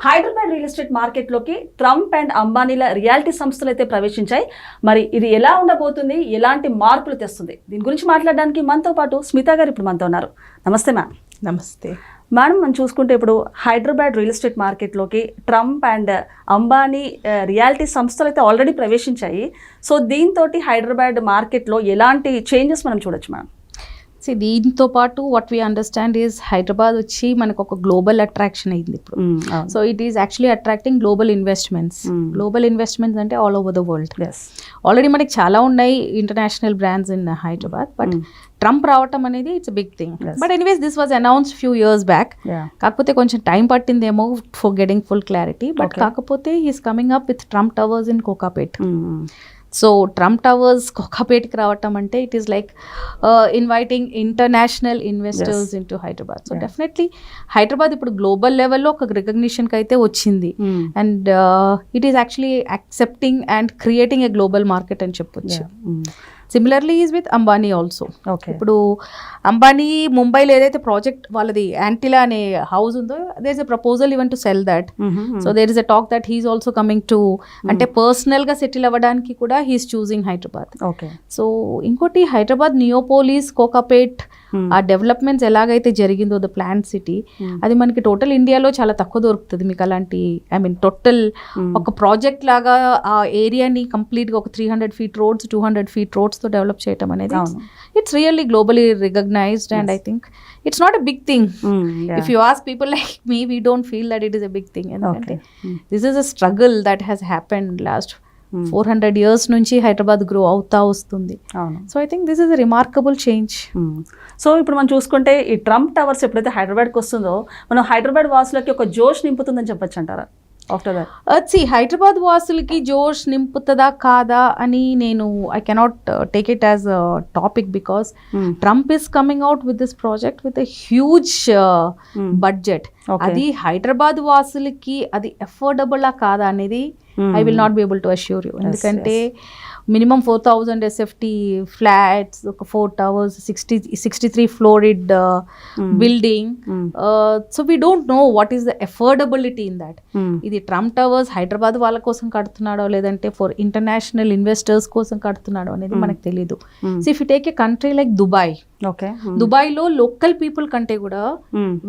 Hyderabad real estate మార్కెట్లోకి Trump and అంబానీల reality సంస్థలు అయితే ప్రవేశించాయి. మరి ఇది ఎలా ఉండబోతుంది, ఎలాంటి మార్పులు తెస్తుంది, దీని గురించి మాట్లాడడానికి మనతో పాటు స్మిత గారు ఇప్పుడు మనతో ఉన్నారు. నమస్తే మ్యామ్. నమస్తే మేడం, మనం చూసుకుంటే ఇప్పుడు హైదరాబాద్ రియల్ ఎస్టేట్ మార్కెట్లోకి ట్రంప్ అండ్ అంబానీ రియాలిటీ సంస్థలు అయితే ఆల్రెడీ ప్రవేశించాయి. సో దీంతో హైదరాబాద్ మార్కెట్లో ఎలాంటి చేంజెస్ మనం చూడొచ్చు మ్యామ్? దీంతో పాటు what we understand is Hyderabad వచ్చి మనకు ఒక గ్లోబల్ అట్రాక్షన్ అయింది ఇప్పుడు. So it is actually attracting global investments. Global investments అంటే all over the world. Already మనకి చాలా ఉన్నాయి international brands in Hyderabad, but Trump రావటం అనేది it's big thing. But anyways this was announced few years back. కాకపోతే కొంచెం టైం పట్టిందేమో for getting full clarity. But కాకపోతే he's coming up with Trump towers in Kokapet. So Trump towers కోకాపేట్కి రావటం అంటే it is like inviting international investors in to Hyderabad. So definitely Hyderabad ఇప్పుడు global లెవెల్లో ఒక రికగ్నిషన్కి అయితే వచ్చింది. And it is actually accepting and creating a global market అని చెప్పొచ్చు. Similarly is with Ambani also. ఇప్పుడు అంబానీ ముంబైలో ఏదైతే ప్రాజెక్ట్ వాళ్ళది యాంటిలా అనే హౌస్ ఉందో, there is a proposal even to sell that. So there is a talk that he is also coming to, అంటే పర్సనల్గా సెటిల్ అవ్వడానికి కూడా హీఈస్ చూసింగ్ హైదరాబాద్. సో ఇంకోటి హైదరాబాద్ నియోపోలిస్, కోకాపేట్ ఆ డెవలప్మెంట్స్ ఎలాగైతే జరిగిందో ద ప్లాంట్ సిటీ, అది మనకి టోటల్ ఇండియాలో చాలా తక్కువ దొరుకుతుంది మీకు అలాంటి. ఐ మీన్ టోటల్ ఒక ప్రాజెక్ట్ లాగా ఆ ఏరియాని కంప్లీట్గా ఒక 300 feet రోడ్స్ 200 feet రోడ్స్తో డెవలప్ చేయడం అనేది it's really globally recognised. And I think it's not a big thing. If you ask people like me, we don't feel that it is a big thing. ఎందుకంటే this is a struggle that has happened last 400 years నుంచి Hyderabad grow అవుతా వస్తుంది. So I think this is a remarkable change. So ఇప్పుడు మనం చూసుకుంటే ఈ Trump towers ఎప్పుడైతే హైదరాబాద్కి వస్తుందో, మనం హైదరాబాద్ వాసులకి ఒక జోష్ నింపుతుందని చెప్పొచ్చు అంటారా? ఆఫ్టర్ దట్ హైదరాబాద్ వాసులకి జోష్ నింపుతుందా కాదా అని నేను I cannot take it as a topic, because Trump is coming out with this project with a huge budget. అది హైదరాబాద్ వాసులకి అది అఫోర్డబుల్ కాదా అనేది I will not be able to assure you. ఎందుకంటే మినిమం 4,000 SFT ఫ్లాట్స్, ఒక 4 towers, 63 floored building. So we don't know what is the affordability in that. ఇది Trump towers Hyderabad వాళ్ళ కోసం కడుతున్నాడో లేదంటే ఫర్ ఇంటర్నేషనల్ ఇన్వెస్టర్స్ కోసం కడుతున్నాడో అనేది మనకు తెలీదు. So if you take a country like Dubai, దుబాయ్లో లోకల్ పీపుల్ కంటే కూడా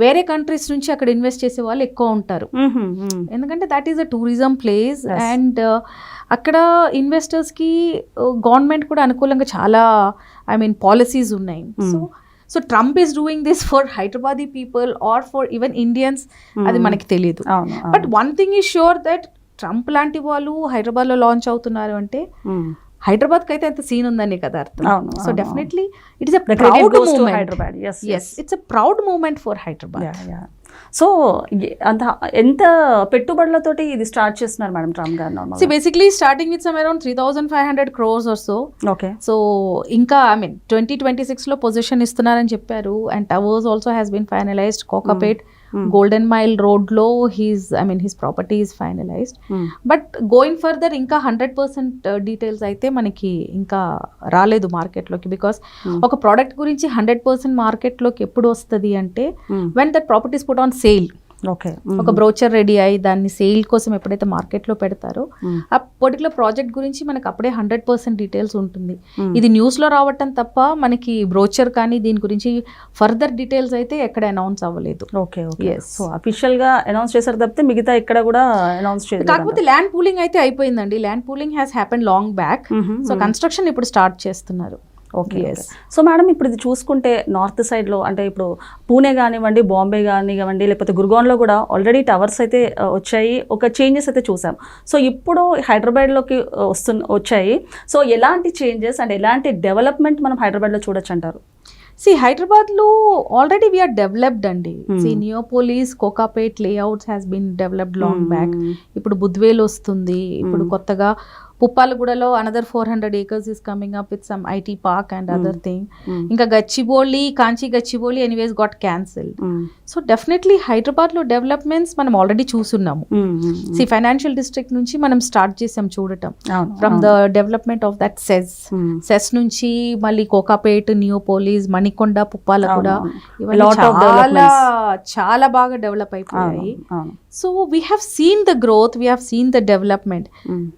వేరే కంట్రీస్ నుంచి అక్కడ ఇన్వెస్ట్ చేసే వాళ్ళు ఎక్కువ ఉంటారు. ఎందుకంటే that is a tourism place. And అక్కడ ఇన్వెస్టర్స్కి గవర్నమెంట్ కూడా అనుకూలంగా చాలా పాలసీస్ ఉన్నాయి. So Trump is doing this for Hyderabadi people or for even Indians, అది మనకి తెలియదు. But one thing is sure that Trump లాంటి వాళ్ళు హైదరాబాద్లో లాంచ్ అవుతున్నారు అంటే హైదరాబాద్కి అయితే అంత సీన్ ఉందని కదా అర్థం. So definitely it is a proud moment. Yes, it's a proud moment for Hyderabad. So అంత ఎంత పెట్టుబడులతోటి ఇది స్టార్ట్ చేస్తున్నారు madam Trump garu? Basically starting with some around 3,500 crores or so. So ఇంకా 2026లో పొజిషన్ ఇస్తున్నారని చెప్పారు. And towers also has been finalised. Kokapet golden mile రోడ్లో his property is finalised. But going further ఇంకా 100% డీటెయిల్స్ అయితే మనకి ఇంకా రాలేదు మార్కెట్లోకి. బికాస్ ఒక ప్రోడక్ట్ గురించి 100% మార్కెట్లోకి ఎప్పుడు వస్తుంది అంటే when that properties put on sale. ఒక బ్రోచర్ రెడీ అయ్యి దాన్ని సేల్ కోసం ఎప్పుడైతే మార్కెట్లో పెడతారో ఆ పర్టికులర్ ప్రాజెక్ట్ గురించి మనకు అప్పుడే 100% డీటెయిల్స్ ఉంటుంది. ఇది న్యూస్లో రావటం తప్ప మనకి బ్రోచర్ కానీ దీని గురించి ఫర్దర్ డీటెయిల్స్ అయితే ఎక్కడ అనౌన్స్ అవ్వలేదు. సో అఫీషియల్ గా అనౌన్స్ చేశారు తప్పితే మిగతా ఎక్కడ కూడా అనౌన్స్ చేయలేదు. కాకపోతే ల్యాండ్ పూలింగ్ అయితే అయిపోయిందండి. Land pooling has happen long back. So construction ఇప్పుడు స్టార్ట్ చేస్తున్నారు. సో మేడం, ఇప్పుడు ఇది చూసుకుంటే నార్త్ సైడ్లో అంటే ఇప్పుడు పూణే కానివ్వండి, బాంబే కానివ్వండి, లేకపోతే గుర్గాన్లో కూడా ఆల్రెడీ టవర్స్ అయితే వచ్చాయి, ఒక చేంజెస్ అయితే చూసాం. సో ఇప్పుడు హైదరాబాద్లోకి వచ్చాయి. సో ఎలాంటి చేంజెస్ అండ్ ఎలాంటి డెవలప్మెంట్ మనం హైదరాబాద్లో చూడొచ్చు అంటారు? హైదరాబాద్లో ఆల్రెడీ వీఆర్ డెవలప్డ్ అండి. Neopolis, Kokapet layouts has been developed long back. ఇప్పుడు బుద్వేల్ వస్తుంది. ఇప్పుడు కొత్తగా పుప్పాలగూడలో another 400 acres is coming up with some IT park and other thing. ఇంకా Gachibowli, Kancha Gachibowli anyways got cancelled. So definitely హైదరాబాద్లో డెవలప్మెంట్స్ మనం ఆల్రెడీ చూస్తున్నాము. ఫైనాన్షియల్ డిస్ట్రిక్ట్ నుంచి మనం స్టార్ట్ చేసాం చూడటం. From the development of that SEZ నుంచి మళ్ళీ కోకాపేట్, నియోపోలిస్, మణికొండ, పుప్పాలగూడ ఇవన్నీ చాలా చాలా బాగా డెవలప్ అయిపోయాయి. So we have seen the growth, we have seen the development.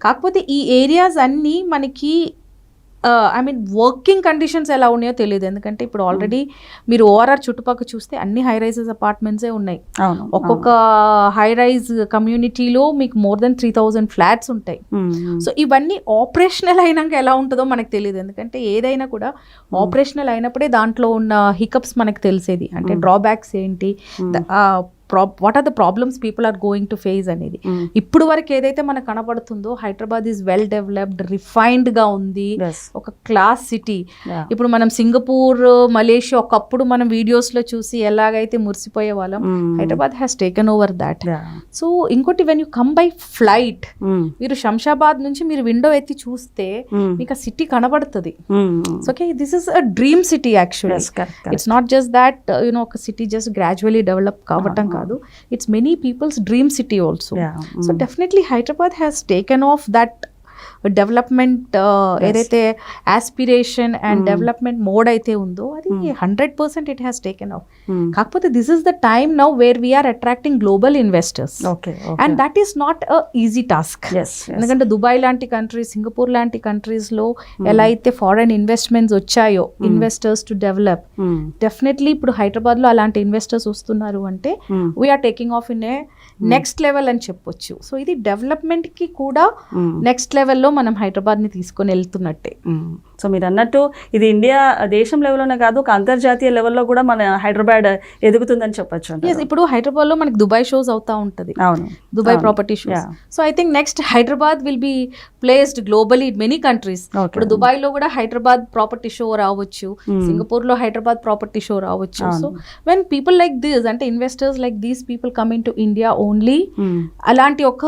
కాకపోతే ఈ ఏరియాస్ అన్నీ మనకి ఐ మీన్ వర్కింగ్ కండిషన్స్ ఎలా ఉన్నాయో తెలియదు. ఎందుకంటే ఇప్పుడు ఆల్రెడీ మీరు ఓఆర్ఆర్ చుట్టుపక్కల చూస్తే అన్ని హై రైజెస్ అపార్ట్మెంట్సే ఉన్నాయి. ఒక్కొక్క హై రైజ్ కమ్యూనిటీలో మీకు మోర్ దెన్ 3,000 ఫ్లాట్స్ ఉంటాయి. సో ఇవన్నీ ఆపరేషనల్ అయినాక ఎలా ఉంటుందో మనకు తెలియదు. ఎందుకంటే ఏదైనా కూడా ఆపరేషనల్ అయినప్పుడే దాంట్లో ఉన్న హికప్స్ మనకు తెలిసేది. అంటే డ్రాబ్యాక్స్ ఏంటి, what are the problems people are going to face అనేది. ఇప్పుడు వరకు ఏదైతే మనకు కనబడుతుందో Hyderabad is well developed, refined గా ఉంది, ఒక క్లాస్ సిటీ. ఇప్పుడు మనం సింగపూర్, మలేషియా ఒకప్పుడు మనం వీడియోస్ లో చూసి ఎలాగైతే మురిసిపోయే వాళ్ళం, Hyderabad has taken over that. So ఇంకోటి, when you come by flight, మీరు శంషాబాద్ నుంచి మీరు విండో ఎత్తి చూస్తే మీకు ఆ సిటీ కనబడుతుంది. Okay, this is a dream city actually. It's not just that you know ఒక సిటీ జస్ట్ గ్రాడ్యువల్లీ డెవలప్ కావటం కాదు, it's many people's dream city also. So definitely Hyderabad has taken off that development ఏదైతే aspiration and development mode అయితే ఉందో అది 100% it has taken off. కాకపోతే this is the time now where we are attracting global investors, and that is not a easy task. ఎందుకంటే Dubai లాంటి countries, Singapore లాంటి countries లో ఎలా అయితే ఫారెన్ ఇన్వెస్ట్మెంట్స్ వచ్చాయో ఇన్వెస్టర్స్ టు డెవలప్, డెఫినెట్లీ ఇప్పుడు హైదరాబాద్ లో అలాంటి ఇన్వెస్టర్స్ వస్తున్నారు అంటే we are taking off in a next level అని చెప్పొచ్చు. సో ఇది డెవలప్మెంట్ కి కూడా నెక్స్ట్ లెవెల్లో మనం హైదరాబాద్ ని తీసుకొని వెళ్తున్నట్టే. సో మీరు అన్నట్టు ఇది ఇండియా దేశం లెవెల్లోనే కాదు, ఒక అంతర్జాతీయ లెవెల్లో కూడా మన హైదరాబాద్ ఎదుగుతుందని చెప్పొచ్చు. ఇప్పుడు హైదరాబాద్ లో మనకి దుబాయ్ షోస్ అవుతా ఉంటది, Dubai property shows. So I think next Hyderabad will be placed globally in many countries. ఇప్పుడు దుబాయ్ లో కూడా హైదరాబాద్ ప్రాపర్టీ షో రావచ్చు, సింగపూర్ లో హైదరాబాద్ ప్రాపర్టీ షో రావచ్చు. So when people like this, అంటే investors like these people coming to India only, అలాంటి ఒక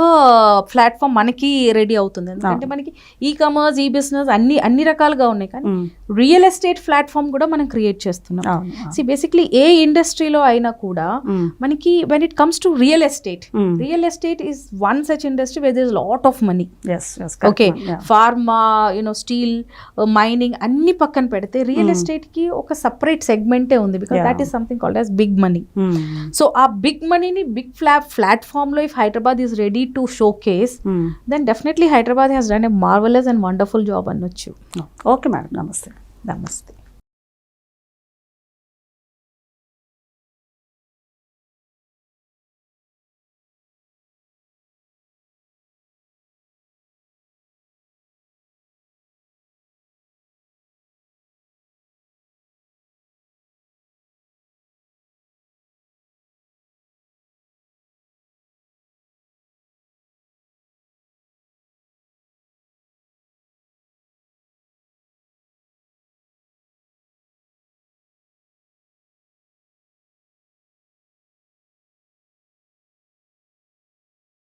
platform మనకి రెడీ అవుతుంది. ఎందుకంటే మనకి ఈ కామర్స్, ఈ బిజినెస్ అన్ని రకాలుగా ఉన్నాయి, కానీ రియల్ ఎస్టేట్ ప్లాట్ఫామ్ కూడా మనం క్రియేట్ చేస్తున్నాం. సి బేసిక్లీ ఏ ఇండస్ట్రీలో అయినా కూడా మనకి when it comes to real estate is one such industry where there is lot of money. Okay, pharma, you know steel, mining అన్ని పక్కన పెడితే రియల్ ఎస్టేట్ కి ఒక సపరేట్ సెగ్మెంటే ఉంది, because that is something called as big money. So ఆ big మనీని big platform లో if Hyderabad is ready to showcase, then definitely Hyderabad has done a marvellous and wonderful job అనొచ్చు. ఓకే మేడం, నమస్తే. నమస్తే.